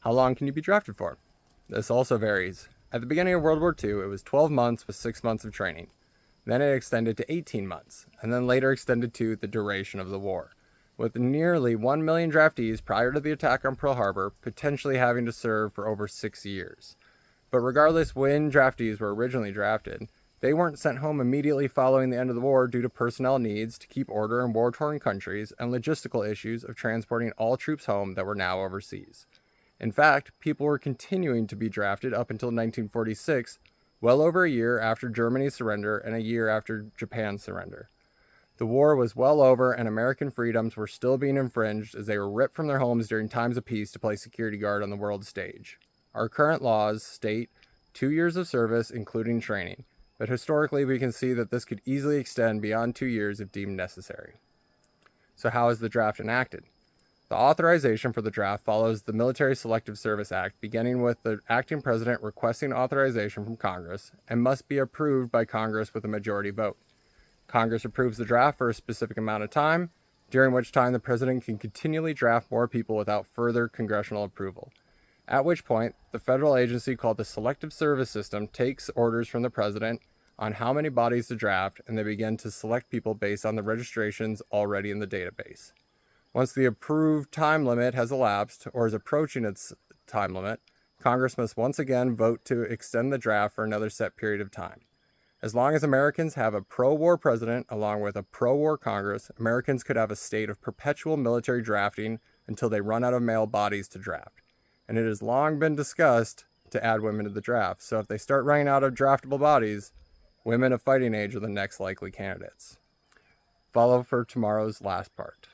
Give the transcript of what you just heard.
How long can you be drafted for? This also varies. At the beginning of World War II, it was 12 months with 6 months of training. Then it extended to 18 months, and then later extended to the duration of the war, with nearly 1 million draftees prior to the attack on Pearl Harbor potentially having to serve for over 6 years. But regardless when draftees were originally drafted, they weren't sent home immediately following the end of the war due to personnel needs to keep order in war-torn countries and logistical issues of transporting all troops home that were now overseas. In fact, people were continuing to be drafted up until 1946, well over a year after Germany's surrender and a year after Japan's surrender. The war was well over and American freedoms were still being infringed as they were ripped from their homes during times of peace to play security guard on the world stage. Our current laws state 2 years of service, including training, but historically we can see that this could easily extend beyond 2 years if deemed necessary. So how is the draft enacted? The authorization for the draft follows the Military Selective Service Act, beginning with the acting president requesting authorization from Congress and must be approved by Congress with a majority vote. Congress approves the draft for a specific amount of time, during which time the president can continually draft more people without further congressional approval. At which point, the federal agency called the Selective Service System takes orders from the president on how many bodies to draft, and they begin to select people based on the registrations already in the database. Once the approved time limit has elapsed or is approaching its time limit, Congress must once again vote to extend the draft for another set period of time. As long as Americans have a pro-war president along with a pro-war Congress, Americans could have a state of perpetual military drafting until they run out of male bodies to draft. And it has long been discussed to add women to the draft, so if they start running out of draftable bodies, women of fighting age are the next likely candidates. Follow for tomorrow's last part.